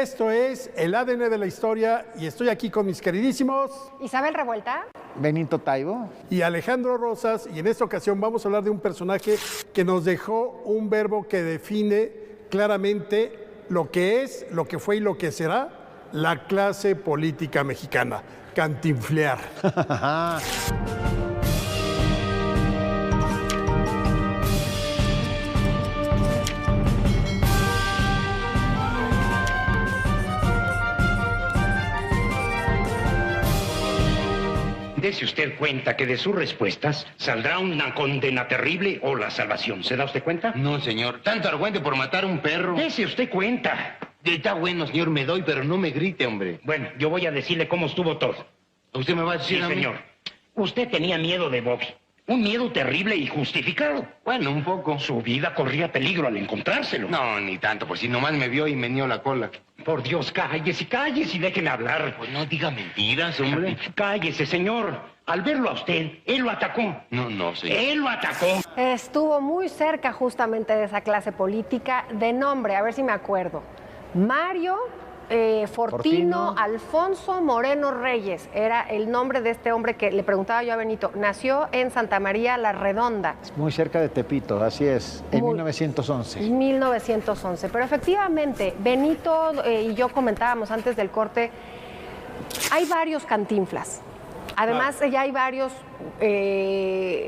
Esto es el ADN de la historia y estoy aquí con mis queridísimos Isabel Revuelta, Benito Taibo y Alejandro Rosas, y en esta ocasión vamos a hablar de un personaje que nos dejó un verbo que define claramente lo que es, lo que fue y lo que será la clase política mexicana: cantinflear. Dese usted cuenta que de sus respuestas saldrá una condena terrible o la salvación. ¿Se da usted cuenta? No, señor. Tanto argüente por matar a un perro. Dese usted cuenta. Está bueno, señor, me doy, pero no me grite, hombre. Bueno, yo voy a decirle cómo estuvo todo. ¿Usted me va a decir Sí, a mí? señor. Usted tenía miedo de Bobby. Un miedo terrible y justificado. Bueno, un poco. Su vida corría peligro al encontrárselo. No, ni tanto, pues si nomás me vio y me nió la cola. Por Dios, cállese y déjeme hablar. Pues no diga mentiras, hombre. Cállese, señor. Al verlo a usted, él lo atacó. No, señor. Él lo atacó. estuvo muy cerca justamente de esa clase política de nombre, a ver si me acuerdo. Mario Fortino Alfonso Moreno Reyes era el nombre de este hombre que le preguntaba yo a Benito. Nació en Santa María la Redonda. muy cerca de Tepito, así es, en Muy- 1911. 1911. Pero efectivamente, Benito y yo comentábamos antes del corte, hay varios Cantinflas. Además, ya hay varios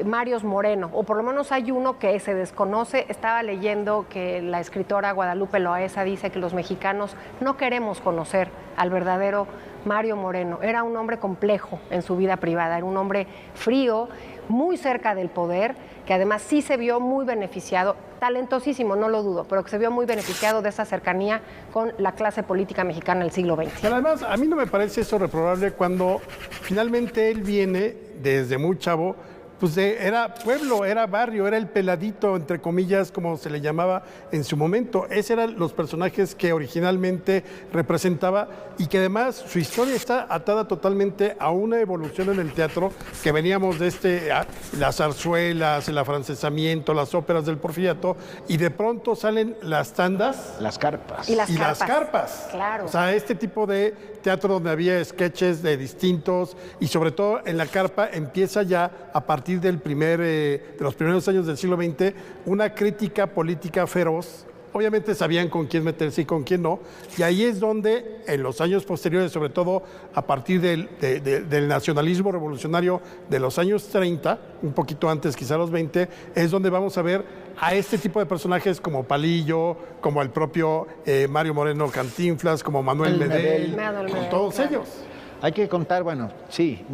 Marios Moreno, o por lo menos hay uno que se desconoce. Estaba leyendo que la escritora Guadalupe Loaesa dice que los mexicanos no queremos conocer al verdadero Mario Moreno. Era un hombre complejo en su vida privada, era un hombre frío, muy cerca del poder, que además sí se vio muy beneficiado, talentosísimo, no lo dudo, pero que se vio muy beneficiado de esa cercanía con la clase política mexicana del siglo XX. Pero además, a mí no me parece eso reprobable cuando finalmente él viene desde muy chavo, pues era pueblo, era barrio, era el peladito, entre comillas, como se le llamaba en su momento. Esos eran los personajes que originalmente representaba y que además su historia está atada totalmente a una evolución en el teatro que veníamos de las zarzuelas, el afrancesamiento, las óperas del Porfiriato, y de pronto salen las tandas Las carpas. Y las y carpas. las carpas. Claro. O sea, este tipo de teatro donde había sketches de distintos y sobre todo en la carpa empieza ya a partir de los primeros años del siglo XX una crítica política feroz. Obviamente sabían con quién meterse y con quién no, y ahí es donde en los años posteriores, sobre todo a partir del nacionalismo revolucionario de los años 30, un poquito antes, quizá los 20, es donde vamos a ver a este tipo de personajes como Palillo, como el propio Mario Moreno Cantinflas, como Manuel Medel, Manuel con Medel, todos claro. ellos. Hay que contar, bueno, sí,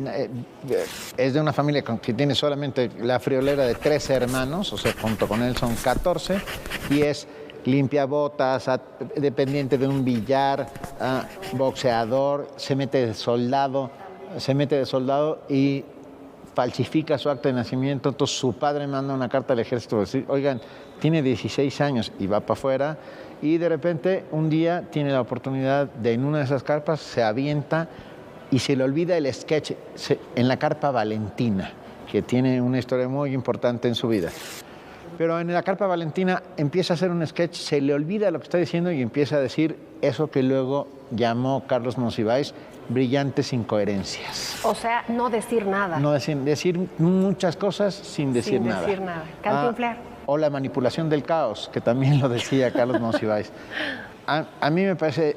es de una familia que tiene solamente la friolera de 13 hermanos, o sea, junto con él son 14, y es limpiabotas, dependiente de un billar, boxeador, se mete de soldado y falsifica su acta de nacimiento. Entonces su padre manda una carta al ejército para decir, oigan, tiene 16 años y va para afuera, y de repente un día tiene la oportunidad de en una de esas carpas se avienta y se le olvida el sketch en la carpa Valentina, que tiene una historia muy importante en su vida. Pero en la carpa Valentina empieza a hacer un sketch, se le olvida lo que está diciendo y empieza a decir eso que luego llamó Carlos Monsiváis brillantes incoherencias. O sea, no decir nada. No decir muchas cosas sin decir nada. Sin decir nada. Cantinflear. O la manipulación del caos, que también lo decía Carlos Monsiváis. A mí me parece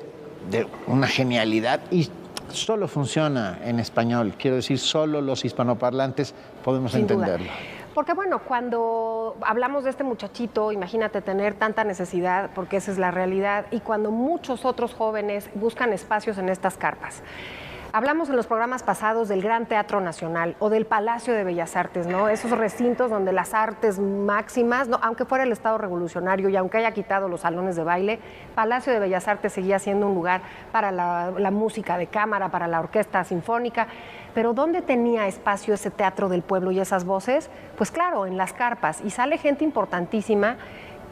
de una genialidad y solo funciona en español. Quiero decir, solo los hispanoparlantes podemos Sin duda. entenderlo. Porque bueno, cuando hablamos de este muchachito, imagínate tener tanta necesidad, porque esa es la realidad, y cuando muchos otros jóvenes buscan espacios en estas carpas. Hablamos en los programas pasados del Gran Teatro Nacional o del Palacio de Bellas Artes, ¿no? Esos recintos donde las artes máximas, ¿no? Aunque fuera el Estado revolucionario y aunque haya quitado los salones de baile, Palacio de Bellas Artes seguía siendo un lugar para la música de cámara, para la orquesta sinfónica. Pero ¿dónde tenía espacio ese teatro del pueblo y esas voces? Pues claro, en las carpas. Y sale gente importantísima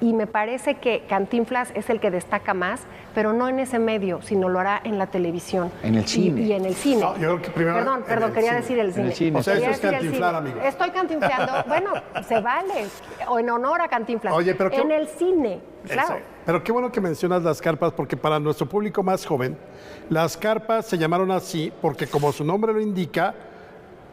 y me parece que Cantinflas es el que destaca más, pero no en ese medio, sino lo hará en la televisión. En el cine. Y en el cine. No, yo creo que primero Perdón, en el quería cine. decir el En cine. el cine. O sea, eso Quería es decir el cantinflar, cine. amigo. Estoy cantinfleando. Bueno, se vale. O en honor a Cantinflas. Oye, pero en el cine, claro. Exacto. Pero qué bueno que mencionas las carpas, porque para nuestro público más joven, las carpas se llamaron así porque, como su nombre lo indica,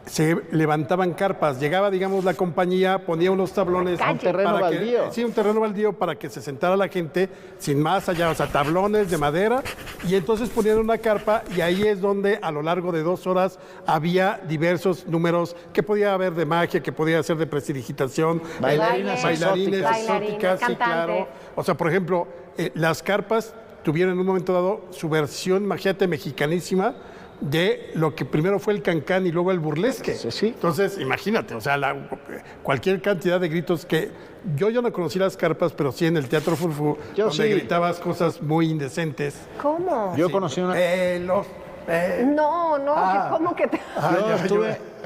se levantaban carpas. Llegaba, digamos, la compañía, ponía unos tablones. Un terreno para que- baldío. sí, un terreno baldío para que se sentara la gente sin más allá, o sea, tablones de madera. Y entonces ponían una carpa y ahí es donde a lo largo de 2 horas había diversos números que podía haber de magia, que podía ser de prestidigitación, Bailarinas bailarines exóticas. exóticas, sí, Cantantes. claro. O sea, por ejemplo, las carpas tuvieron en un momento dado su versión, imagínate, mexicanísima de lo que primero fue el cancán y luego el burlesque. Sí, sí. Entonces, imagínate, o sea, cualquier cantidad de gritos que yo no conocí las carpas, pero sí en el Teatro Furfú, Yo donde sí. gritabas cosas muy indecentes. ¿Cómo? Yo conocí una... No, ¿cómo que te...?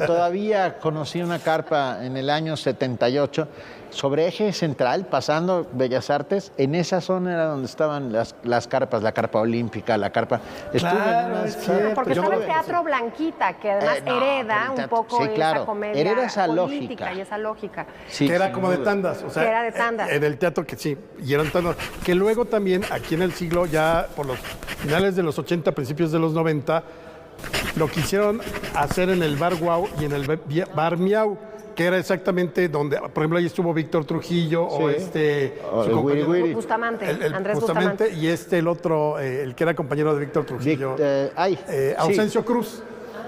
Todavía conocí una carpa en el año 78 sobre Eje Central, pasando Bellas Artes. En esa zona era donde estaban las carpas, la carpa olímpica, la carpa... Claro, es cierto. Porque Yo estaba no- el Teatro Blanquita, que además No, pero hereda el un teatro- poco sí, claro, esa comedia hereda esa política lógica. y esa lógica. Sí, que era sin como de duda. tandas, o sea, Que era de tandas. En el teatro que sí, y eran tandas. Que luego también, aquí en el siglo, ya por los finales de los 80, principios de los 90, lo quisieron hacer en el Bar Guau y en el Bar Miau, que era exactamente donde, por ejemplo, ahí estuvo Víctor Trujillo o Sí. O su el compañero- Wiri Wiri. Bustamante, Andrés Bustamante, Bustamante. y el otro, el que era compañero de Víctor Trujillo. Sí. Ausencio Cruz.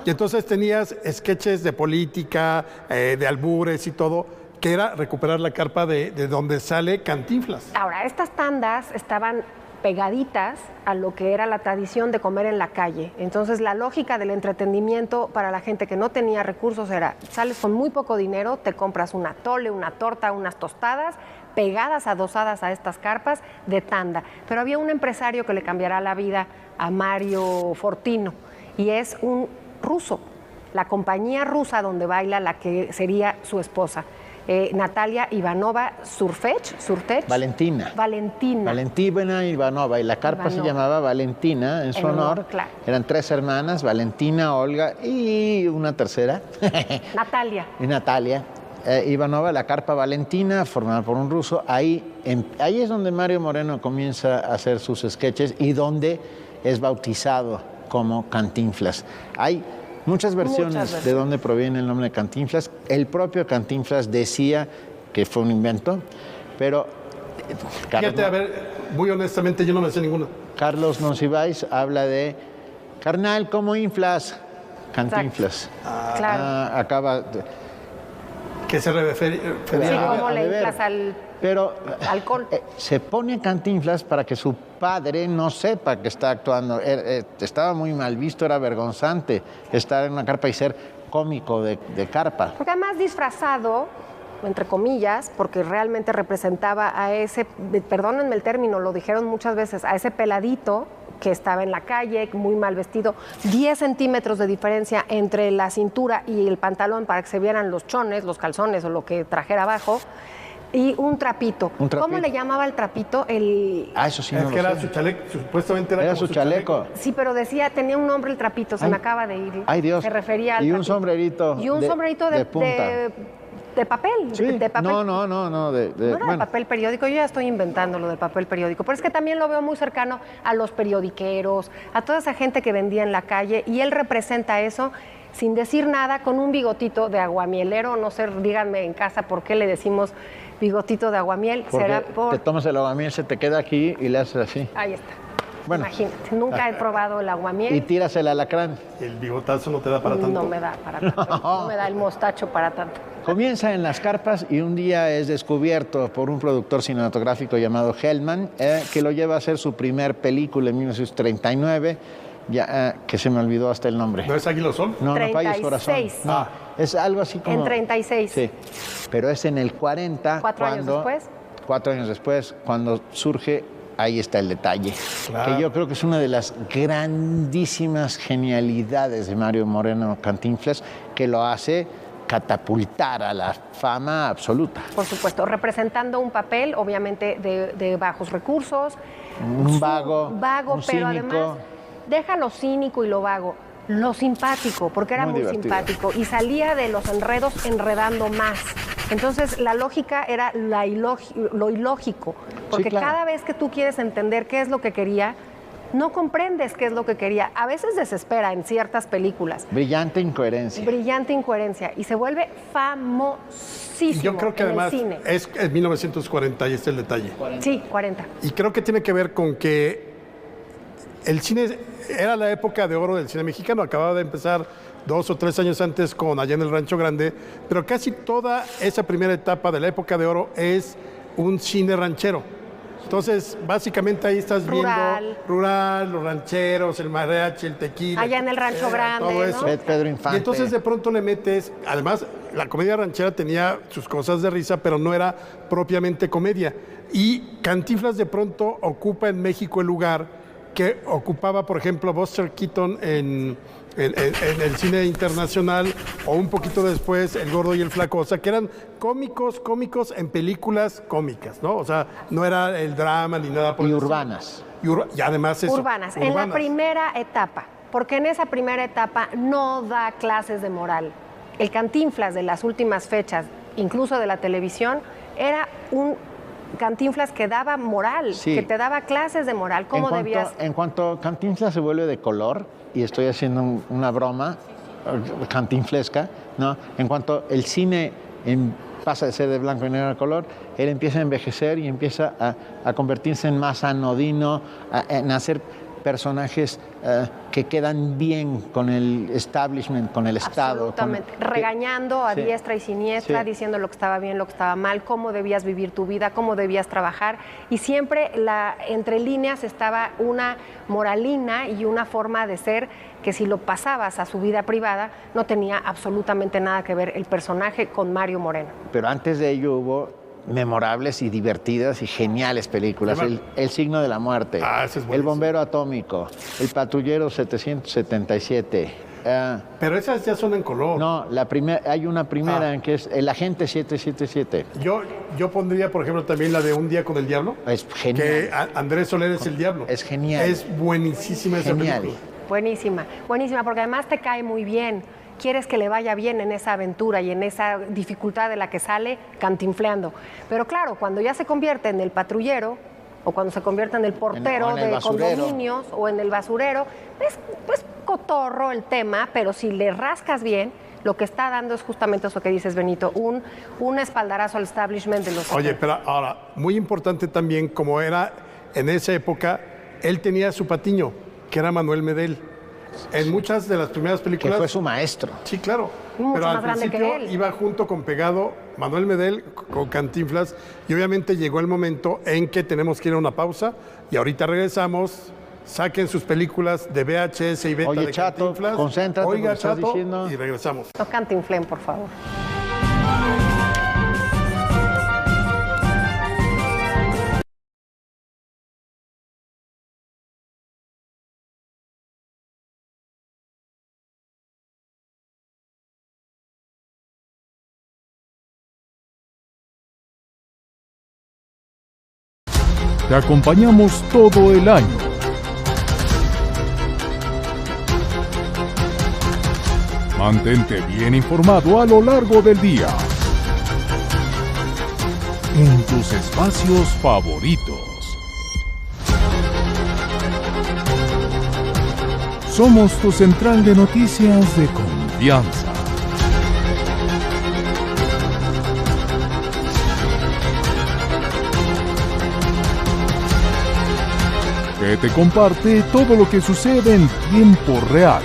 Y entonces tenías sketches de política, de albures y todo, que era recuperar la carpa de donde sale Cantinflas. Ahora, estas tandas estaban pegaditas a lo que era la tradición de comer en la calle. Entonces, la lógica del entretenimiento para la gente que no tenía recursos era, sales con muy poco dinero, te compras un atole, una torta, unas tostadas, pegadas, adosadas a estas carpas de tanda. Pero había un empresario que le cambiará la vida a Mario Fortino, y es un ruso, la compañía rusa donde baila la que sería su esposa. Natalia Ivanova Surtech. Valentina. Valentina Ivanova. Y la carpa se Ivanova. llamaba Valentina en su En honor, honor. claro. Eran 3 hermanas, Valentina, Olga y una tercera. Natalia. Y Natalia. Ivanova, la carpa Valentina, formada por un ruso. Ahí es donde Mario Moreno comienza a hacer sus sketches y donde es bautizado como Cantinflas. Hay muchas versiones de dónde proviene el nombre de Cantinflas. El propio Cantinflas decía que fue un invento, pero Fíjate, a ver, muy honestamente, yo no me sé ninguna. Carlos Monsiváis habla de carnal, ¿cómo inflas? Cantinflas. Claro. Acaba... Que se refería Sí, cómo a le beber. inflas al Pero alcohol. se pone Cantinflas para que su padre no sepa que está actuando. Estaba muy mal visto, era vergonzante estar en una carpa y ser cómico de carpa. Porque además disfrazado, entre comillas, porque realmente representaba a ese, perdónenme el término, lo dijeron muchas veces, a ese peladito que estaba en la calle, muy mal vestido, 10 centímetros de diferencia entre la cintura y el pantalón para que se vieran los chones, los calzones o lo que trajera abajo, y un trapito. Un trapito. ¿Cómo le llamaba el trapito? Eso sí, Es no que lo era sé. su chaleco, supuestamente era Era como su chaleco. Sí, pero decía, tenía un nombre el trapito, se me acaba de ir. Ay, Dios. Se refería al Y un trapito. sombrerito Y un de- sombrerito de punta. de papel. Sí. De papel. No, ¿No era de papel periódico? Yo ya estoy inventando lo del papel periódico, pero es que también lo veo muy cercano a los periodiqueros, a toda esa gente que vendía en la calle, y él representa eso sin decir nada, con un bigotito de aguamielero. No sé, díganme en casa por qué le decimos bigotito de aguamiel. Porque Será por... te tomas el aguamiel, se te queda aquí y le haces así. Ahí está. Bueno. Imagínate, nunca he probado el aguamiel. Y tiras el alacrán. El bigotazo no te da para tanto. No me da para tanto, no me da el mostacho para tanto. Comienza en las carpas y un día es descubierto por un productor cinematográfico llamado Hellman, que lo lleva a hacer su primer película en 1939, que se me olvidó hasta el nombre. ¿No es Águila Sol? No, no falles corazón. 36. No, es algo así como... En 36. Sí, pero es en el 40 4 años cuando... después. 4 años después, cuando surge, ahí está el detalle. Claro. Que yo creo que es una de las grandísimas genialidades de Mario Moreno Cantinflas, que lo hace catapultar a la fama absoluta. Por supuesto, representando un papel, obviamente, de bajos recursos. Un vago, Vago, un pero cínico. además, deja lo cínico y lo vago, lo simpático, porque era Muy muy divertido. simpático y salía de los enredos enredando más. Entonces, la lógica era lo ilógico, porque claro. cada vez que tú quieres entender qué es lo que quería, no comprendes qué es lo que quería. A veces desespera en ciertas películas. Brillante incoherencia. Brillante incoherencia y se vuelve famosísimo Y yo creo que en además el cine. es en 1940 y este es el detalle. Sí, 40. Y creo que tiene que ver con que el cine era la época de oro del cine mexicano, acababa de empezar 2 o 3 años antes con Allá en el Rancho Grande, pero casi toda esa primera etapa de la época de oro es un cine ranchero. Entonces, básicamente ahí estás Rural. viendo rural, los rancheros, el mariachi, el tequila. Allá en el Rancho Grande, todo ¿no? eso. Pedro Infante. Y entonces de pronto le metes, además la comedia ranchera tenía sus cosas de risa, pero no era propiamente comedia. Y Cantinflas de pronto ocupa en México el lugar que ocupaba, por ejemplo, Buster Keaton en el cine internacional, o un poquito después El Gordo y el Flaco, o sea, que eran cómicos en películas cómicas, ¿no? O sea, no era el drama ni nada por Y el estilo. urbanas. Y además eso. Urbanas, en la primera etapa, porque en esa primera etapa no da clases de moral. El Cantinflas de las últimas fechas, incluso de la televisión, era un Cantinflas que daba moral, Sí. que te daba clases de moral, cómo debías... En cuanto Cantinflas se vuelve de color, y estoy haciendo una broma cantinflesca, ¿no? En cuanto el cine pasa de ser de blanco y negro a color, él empieza a envejecer y empieza a convertirse en más anodino, en hacer personajes que quedan bien con el establishment, con el Estado. Absolutamente. Regañando a Sí. diestra y siniestra, Sí. diciendo lo que estaba bien, lo que estaba mal, cómo debías vivir tu vida, cómo debías trabajar. Y siempre entre líneas estaba una moralina y una forma de ser que si lo pasabas a su vida privada, no tenía absolutamente nada que ver el personaje con Mario Moreno. Pero antes de ello hubo memorables y divertidas y geniales películas. El signo de la muerte, Ah, ese es El buenísimo. bombero atómico, El patrullero 777. Pero esas ya son en color. No, hay una primera que es El agente 777. Yo pondría, por ejemplo, también la de Un día con el diablo. Es genial. Que Andrés Soler es el diablo. Es genial. Es buenísima esa Genial. película. Buenísima, buenísima, porque además te cae muy bien. Quieres que le vaya bien en esa aventura y en esa dificultad de la que sale cantinfleando. Pero claro, cuando ya se convierte en el patrullero o cuando se convierte en el portero o en el de basurero. condominios o en el basurero, pues cotorro el tema, pero si le rascas bien, lo que está dando es justamente eso que dices, Benito, un espaldarazo al establishment de los... Oye, pero ahora, muy importante también, como era en esa época, él tenía su patiño, que era Manuel Medel. En muchas de las primeras Que películas... fue su maestro. Sí, claro. Mucho Pero al más grande que principio él. iba junto con pegado Manuel Medel con Cantinflas, y obviamente llegó el momento en que tenemos que ir a una pausa y ahorita regresamos. Saquen sus películas de VHS y beta Oye, de Chato, Cantinflas. concéntrate Oiga, porque estás Chato, diciendo- y regresamos. No cantinflen, por favor. Te acompañamos todo el año. Mantente bien informado a lo largo del día. En tus espacios favoritos. Somos tu central de noticias de confianza. Que te comparte todo lo que sucede en tiempo real.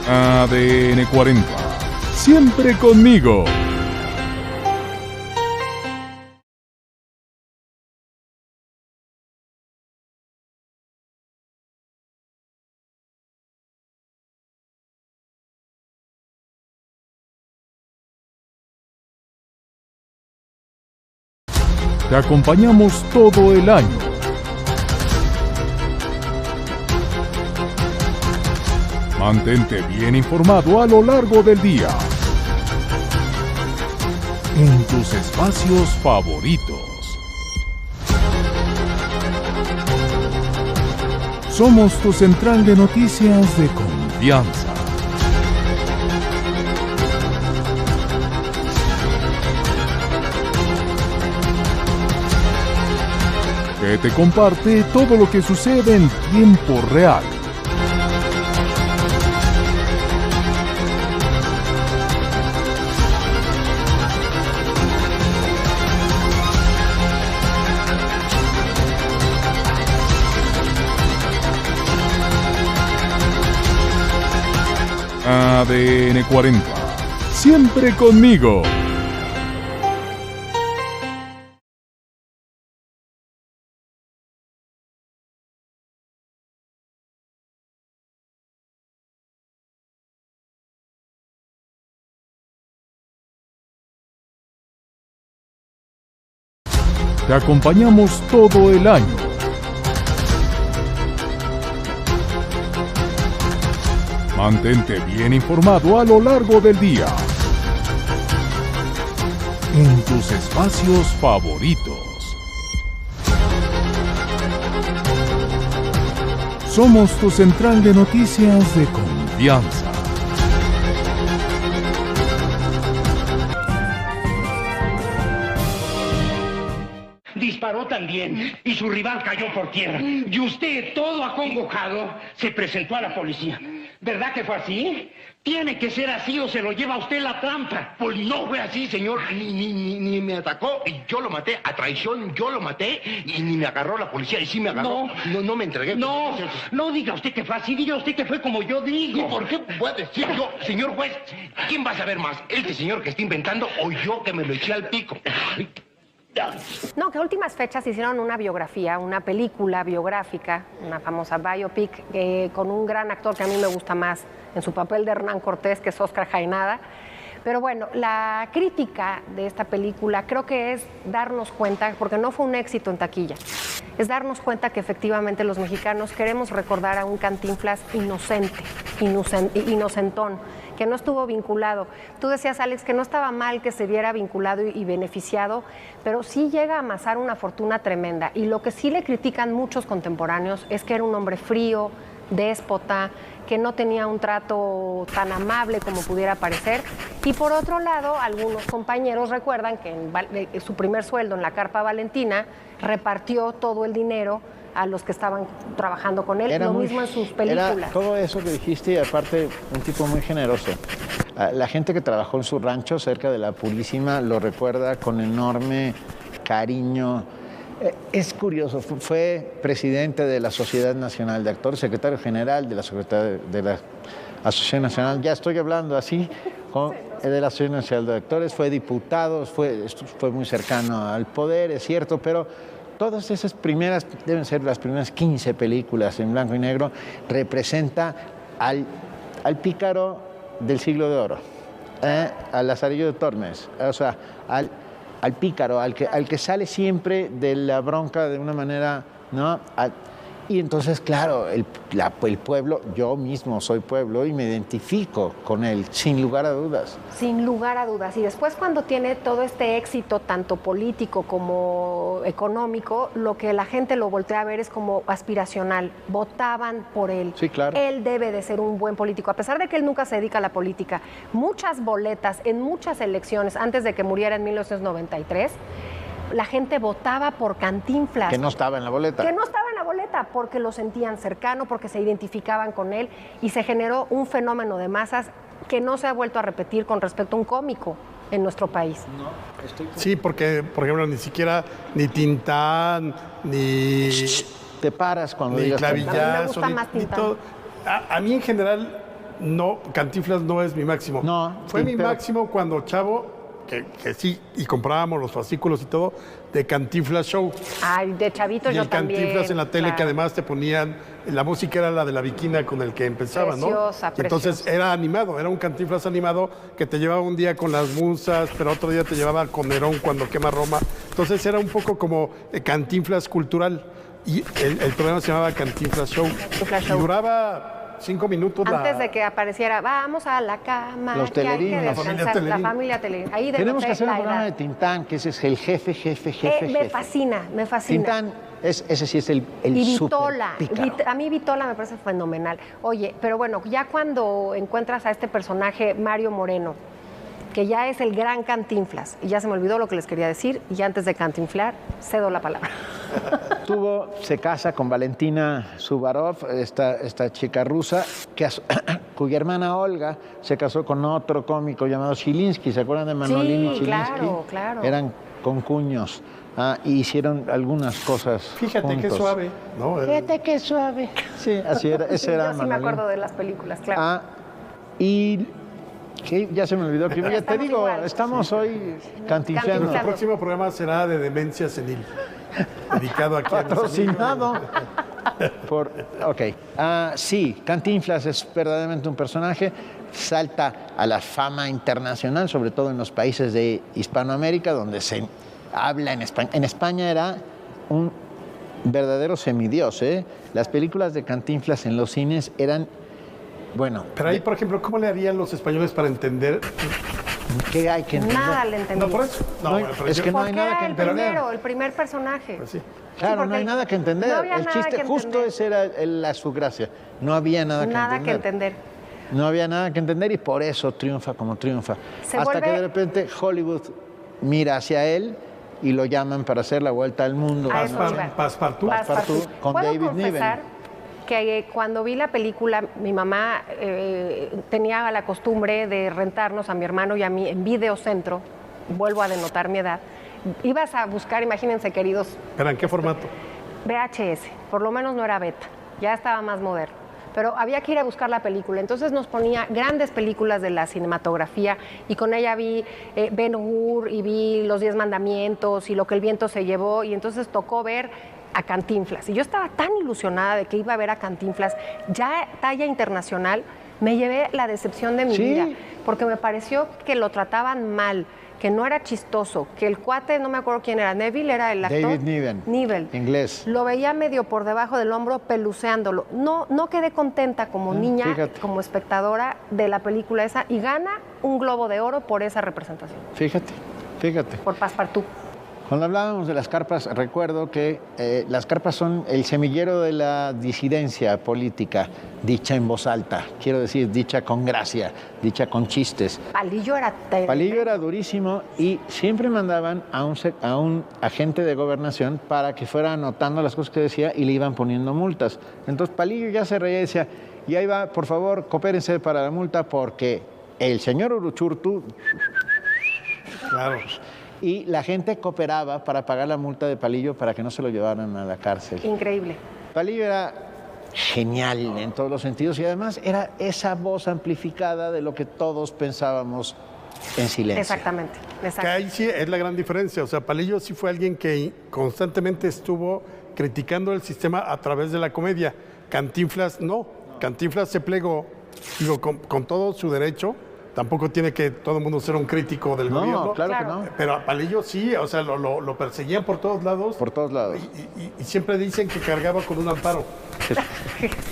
ADN 40. Siempre conmigo. Te acompañamos todo el año. Mantente bien informado a lo largo del día. En tus espacios favoritos. Somos tu central de noticias de confianza. Que te comparte todo lo que sucede en tiempo real. ADN 40. Siempre conmigo. Te acompañamos todo el año. Mantente bien informado a lo largo del día. En tus espacios favoritos. Somos tu central de noticias de confianza. Disparó también y su rival cayó por tierra. Y usted, todo acongojado, se presentó a la policía. ¿Verdad que fue así? Tiene que ser así o se lo lleva a usted la trampa. Pues no fue así, señor. Ni me atacó y yo lo maté. A traición yo lo maté y ni me agarró la policía. Y sí me agarró. No me entregué. No diga usted que fue así. Diga usted que fue como yo digo. ¿Y por qué puede decir yo, señor juez? ¿Quién va a saber más? ¿Este señor que está inventando o yo que me lo eché al pico? No, que a últimas fechas hicieron una biografía, una película biográfica, una famosa biopic, con un gran actor que a mí me gusta más en su papel de Hernán Cortés, que es Óscar Jaenada. Pero bueno, la crítica de esta película creo que es darnos cuenta, porque no fue un éxito en taquilla, es darnos cuenta que efectivamente los mexicanos queremos recordar a un Cantinflas inocente, inocentón, que no estuvo vinculado. Tú decías, Alex, que no estaba mal que se viera vinculado y beneficiado, pero sí llega a amasar una fortuna tremenda. Y lo que sí le critican muchos contemporáneos es que era un hombre frío, déspota, que no tenía un trato tan amable como pudiera parecer. Y por otro lado, algunos compañeros recuerdan que en su primer sueldo en la Carpa Valentina repartió todo el dinero a los que estaban trabajando con él, lo mismo en sus películas. Era todo eso que dijiste y aparte un tipo muy generoso. La gente que trabajó en su rancho cerca de la Purísima lo recuerda con enorme cariño. Es curioso, fue presidente de la Sociedad Nacional de Actores, secretario general de la Asociación Nacional, ya estoy hablando así, de la Asociación Nacional de Actores, fue diputado, fue muy cercano al poder, es cierto, pero todas esas primeras, deben ser las primeras 15 películas en blanco y negro, representa al pícaro del siglo de oro, al Lazarillo de Tormes, o sea, al pícaro, al que sale siempre de la bronca de una manera, ¿no? Y entonces, claro, el pueblo, yo mismo soy pueblo y me identifico con él, sin lugar a dudas. Sin lugar a dudas. Y después cuando tiene todo este éxito, tanto político como económico, lo que la gente lo voltea a ver es como aspiracional. Votaban por él. Sí, claro. Él debe de ser un buen político. A pesar de que él nunca se dedica a la política, muchas boletas en muchas elecciones, antes de que muriera en 1993, la gente votaba por Cantinflas. Que no estaba en la boleta. Que no estaba en la boleta, porque lo sentían cercano, porque se identificaban con él y se generó un fenómeno de masas que no se ha vuelto a repetir con respecto a un cómico en nuestro país. Sí, porque, por ejemplo, ni siquiera ni Tintán, ni... Te paras cuando ni digas Clavillazo, A mí me gusta más ni Tintán. todo. A mí en general, no, Cantinflas no es mi máximo. No, Fue sí, mi pero- máximo cuando chavo que sí, y comprábamos los fascículos y todo, de Cantinflas Show. Ay, de chavito Y yo el también. Cantinflas en la tele, que claro. además te ponían, la música era la de la Viquina con el que empezaba, Preciosa, ¿no? Y entonces preciosa. era animado, era un Cantinflas animado que te llevaba un día con las musas, pero otro día te llevaba con Nerón cuando quema Roma. Entonces era un poco como Cantinflas cultural. Y el programa se llamaba Cantinflas Show. Cantinflas Show. Y duraba 5 minutos. Antes de que apareciera, vamos a la cama. Los que hay que Telerines. La familia descansar". Telerín. La familia Telerín. Ahí Tenemos que denoté hacer un la programa de edad. Tintán, que ese es el jefe. Me fascina, me fascina. Tintán, ese sí es el Y súper Vitola, pícaro. A mí Vitola me parece fenomenal. Oye, pero bueno, ya cuando encuentras a este personaje, Mario Moreno, que ya es el gran Cantinflas, y ya se me olvidó lo que les quería decir, y antes de cantinflar, cedo la palabra. Se casa con Valentina Suvarov, esta chica rusa, cuya hermana Olga se casó con otro cómico llamado Chilinsky. ¿Se acuerdan de Manolín y Sí, Chilinsky? claro, claro. Eran concuños. Y hicieron algunas cosas Fíjate qué juntos. suave, ¿no? Fíjate qué suave. Sí, así era. Ese era Yo sí me Manolín. acuerdo de las películas, claro. Y ¿qué? Ya se me olvidó que ya te Estamos digo, igual. estamos hoy cantinflando. Cantinflando. Nuestro próximo programa será de demencia senil, dedicado aquí a mis Patrocinado amigos. por... Ok. Sí, Cantinflas es verdaderamente un personaje, salta a la fama internacional, sobre todo en los países de Hispanoamérica, donde se habla en España. En España era un verdadero semidios, ¿eh? Las películas de Cantinflas en los cines eran, bueno, Pero ahí, por ejemplo, ¿cómo le harían los españoles para entender? ¿qué hay que entender? Nada le entendí. No, por eso. No, No, bueno, pero es yo- que no hay Porque nada era que el entender. primero, el primer personaje. Pues sí. Claro, porque no hay nada que entender. no había El nada chiste, que justo entender. esa era su gracia. No había nada que Nada que entender. entender. No había nada que entender y por eso triunfa como triunfa. Se Hasta vuelve- que de repente Hollywood mira hacia él y lo llaman para hacer la vuelta al mundo. A eso iba. Passepartout. Passepartout con ¿Puedo David confesar Niven. que cuando vi la película, mi mamá tenía la costumbre de rentarnos a mi hermano y a mí en Videocentro, vuelvo a denotar mi edad, ibas a buscar, imagínense queridos, ¿Pero en qué formato? VHS, por lo menos no era beta, ya estaba más moderno. Pero había que ir a buscar la película. Entonces nos ponía grandes películas de la cinematografía y con ella vi Ben-Hur y vi Los 10 Mandamientos y Lo que el viento se llevó y entonces tocó ver a Cantinflas. Y yo estaba tan ilusionada de que iba a ver a Cantinflas, ya talla internacional, me llevé la decepción de mi Sí. vida, porque me pareció que lo trataban mal, que no era chistoso, que el cuate, no me acuerdo quién era, Neville era el actor. David Niven. Niven. Inglés. Lo veía medio por debajo del hombro peluceándolo. No quedé contenta como niña, fíjate. como espectadora de la película esa y gana un Globo de Oro por esa representación, Fíjate. por Passepartout. Cuando hablábamos de las carpas, recuerdo que las carpas son el semillero de la disidencia política, dicha en voz alta, quiero decir, dicha con gracia, dicha con chistes. Palillo era terrible. Palillo era durísimo y siempre mandaban a un agente de gobernación para que fuera anotando las cosas que decía y le iban poniendo multas. Entonces Palillo ya se reía y decía, y ahí va, por favor, coopérense para la multa porque el señor Uruchurtu... Claro. Y la gente cooperaba para pagar la multa de Palillo para que no se lo llevaran a la cárcel. Increíble. Palillo era genial en todos los sentidos y además era esa voz amplificada de lo que todos pensábamos en silencio. Exactamente. Que ahí sí es la gran diferencia. O sea, Palillo sí fue alguien que constantemente estuvo criticando el sistema a través de la comedia. Cantinflas no. Cantinflas se plegó, digo, con todo su derecho. Tampoco tiene que todo el mundo ser un crítico del gobierno. Claro que Claro. no. Pero a Palillo sí, o sea, lo perseguían por todos lados. Por todos lados. Y siempre dicen que cargaba con un amparo.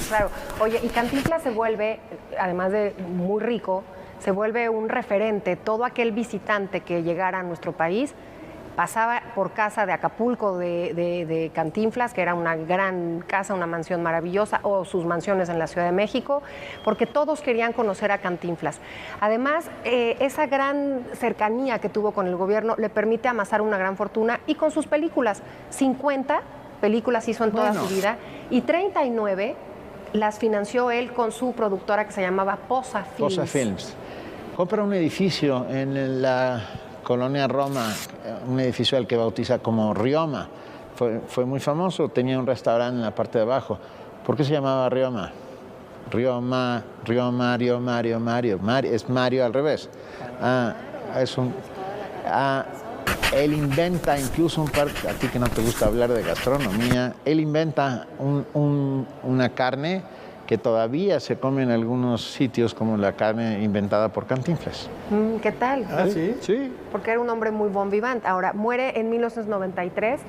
Claro. Oye, y Cantinflas se vuelve, además de muy rico, se vuelve un referente. Todo aquel visitante que llegara a nuestro país pasaba por casa de Acapulco de Cantinflas, que era una gran casa, una mansión maravillosa, o sus mansiones en la Ciudad de México, porque todos querían conocer a Cantinflas. Además, esa gran cercanía que tuvo con el gobierno le permite amasar una gran fortuna y con sus películas, 50 películas hizo en toda Bueno. su vida y 39 las financió él con su productora que se llamaba Posa Films. Posa Films. Compra un edificio en la colonia Roma, un edificio al que bautiza como Rioma. Fue muy famoso, tenía un restaurante en la parte de abajo. ¿Por qué se llamaba Rioma? Rioma, es Mario al revés. Es un... Él inventa incluso a ti que no te gusta hablar de gastronomía, él inventa una carne que todavía se come en algunos sitios como la carne inventada por Cantinflas. ¿Qué tal? ¿Ah, sí? Sí. Porque era un hombre muy bon vivant. Ahora, muere en 1993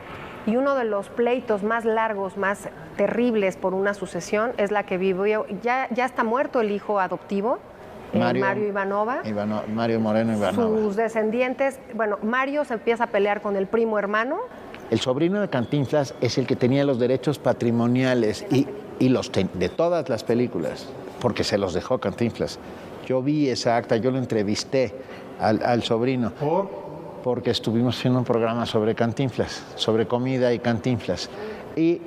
y uno de los pleitos más largos, más terribles por una sucesión es la que vivió. Ya está muerto el hijo adoptivo, Mario Ivanova. Mario Moreno Ivanova. Sus descendientes, bueno, Mario se empieza a pelear con el primo hermano. El sobrino de Cantinflas es el que tenía los derechos patrimoniales de todas las películas, porque se los dejó Cantinflas. Yo vi esa acta, yo lo entrevisté al sobrino. Porque estuvimos haciendo un programa sobre Cantinflas, sobre comida y Cantinflas. Y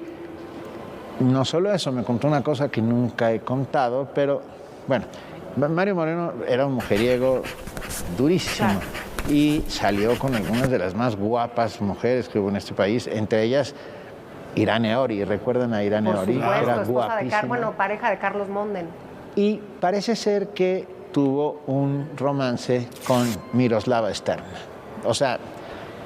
no solo eso, me contó una cosa que nunca he contado, pero bueno, Mario Moreno era un mujeriego durísimo. Claro. Y salió con algunas de las más guapas mujeres que hubo en este país, entre ellas Irane Ori. ¿Recuerdan a Irane Ori? Por supuesto, era guapísima. Pareja de Carlos Monden. Y parece ser que tuvo un romance con Miroslava Stern. O sea,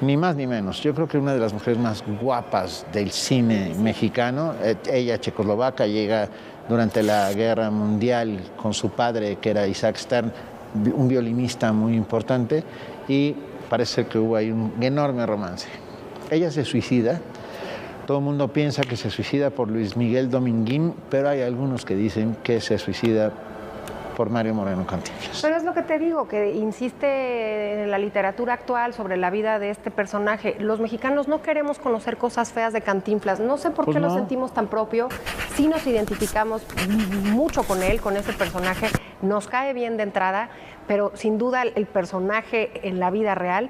ni más ni menos. Yo creo que una de las mujeres más guapas del cine mexicano. Ella, checoslovaca, llega durante la Guerra Mundial con su padre, que era Isaac Stern, un violinista muy importante, y parece que hubo ahí un enorme romance. Ella se suicida. Todo el mundo piensa que se suicida por Luis Miguel Dominguín, pero hay algunos que dicen que se suicida por Mario Moreno Cantinflas. Pero es lo que te digo, que insiste en la literatura actual sobre la vida de este personaje. Los mexicanos no queremos conocer cosas feas de Cantinflas. No sé por qué lo sentimos tan propio. Sí nos identificamos mucho con él, con ese personaje. Nos cae bien de entrada, pero sin duda el personaje en la vida real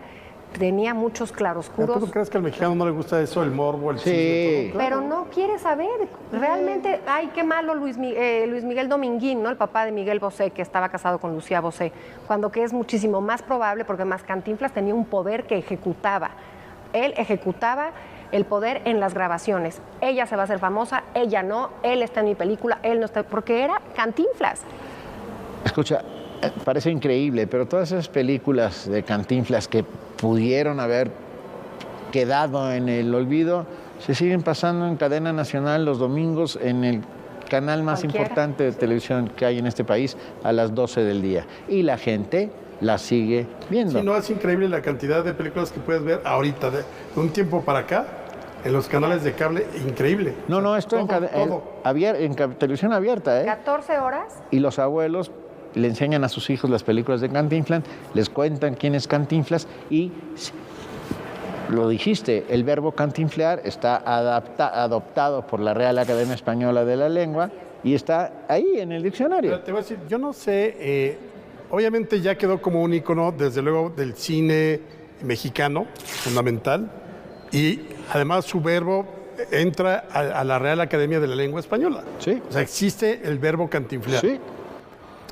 tenía muchos claroscuros. ¿Tú crees que al mexicano no le gusta eso, el morbo, el chisme? Todo? Pero no quiere saber. Realmente, ay, qué malo Luis Miguel Dominguín, ¿no? El papá de Miguel Bosé, que estaba casado con Lucía Bosé, cuando que es muchísimo más probable, porque más Cantinflas tenía un poder que ejecutaba. Él ejecutaba el poder en las grabaciones. Ella se va a hacer famosa, ella no, él está en mi película, él no está, porque era Cantinflas. Escucha, parece increíble, pero todas esas películas de Cantinflas que pudieron haber quedado en el olvido se siguen pasando en cadena nacional los domingos en el canal más importante de televisión que hay en este país a las 12 del día. Y la gente la sigue viendo. Sí, no, es increíble la cantidad de películas que puedes ver ahorita, de un tiempo para acá, en los canales de cable, increíble. No, esto en televisión abierta, ¿eh? 14 horas. Y los abuelos le enseñan a sus hijos las películas de Cantinflas, les cuentan quién es Cantinflas y, lo dijiste, el verbo cantinflear está adoptado por la Real Academia Española de la Lengua y está ahí en el diccionario. Pero te voy a decir, yo no sé, obviamente ya quedó como un ícono, desde luego, del cine mexicano, fundamental, y además su verbo entra a la Real Academia de la Lengua Española. Sí. O sea, existe el verbo cantinflear. Sí.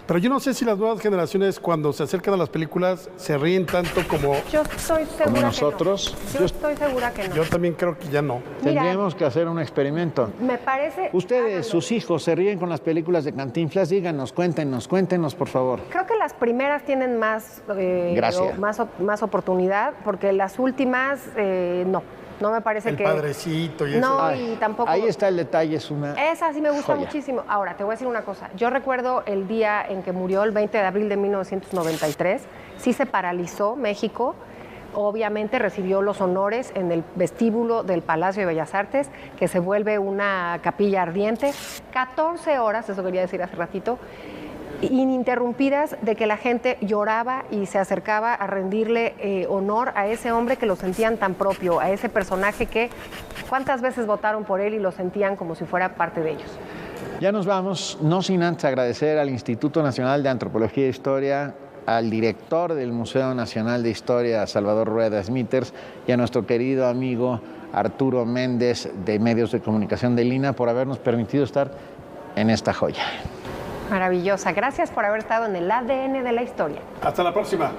Pero yo no sé si las nuevas generaciones, cuando se acercan a las películas, se ríen tanto como... Yo estoy segura como nosotros. Que no. Yo estoy segura que no. Yo también creo que ya no. Tendríamos que hacer un experimento. Me parece... Ustedes, sus hijos, ¿se ríen con las películas de Cantinflas? Díganos, cuéntenos, por favor. Creo que las primeras tienen más oportunidad, porque las últimas no. No me parece el Padrecito y eso. No, y tampoco... Ahí está el detalle, es una Esa sí me gusta joya. muchísimo. Ahora, te voy a decir una cosa. Yo recuerdo el día en que murió, el 20 de abril de 1993. Sí se paralizó México. Obviamente recibió los honores en el vestíbulo del Palacio de Bellas Artes, que se vuelve una capilla ardiente. 14 horas, eso quería decir hace ratito, ininterrumpidas, de que la gente lloraba y se acercaba a rendirle honor a ese hombre que lo sentían tan propio, a ese personaje que cuántas veces votaron por él y lo sentían como si fuera parte de ellos. Ya nos vamos, no sin antes agradecer al Instituto Nacional de Antropología e Historia, al director del Museo Nacional de Historia, Salvador Rueda Smithers, y a nuestro querido amigo Arturo Méndez de Medios de Comunicación de Lina por habernos permitido estar en esta joya. Maravillosa. Gracias por haber estado en el ADN de la historia. Hasta la próxima.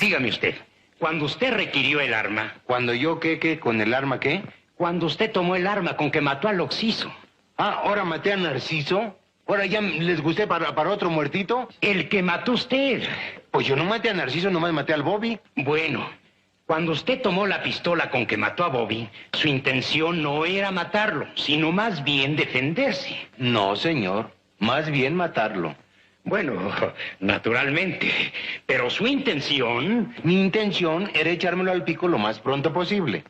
Dígame usted, cuando usted requirió el arma... ¿Cuando yo qué? ¿Con el arma qué? Cuando usted tomó el arma con que mató al Oxiso. Ah, ¿ahora maté a Narciso? ¿Ahora ya les gusté para otro muertito? El que mató usted. Pues yo no maté a Narciso, nomás maté al Bobby. Bueno, Cuando usted tomó la pistola con que mató a Bobby, su intención no era matarlo, sino más bien defenderse. No, señor. Más bien matarlo. Bueno, naturalmente. Pero su intención... Mi intención era echármelo al pico lo más pronto posible.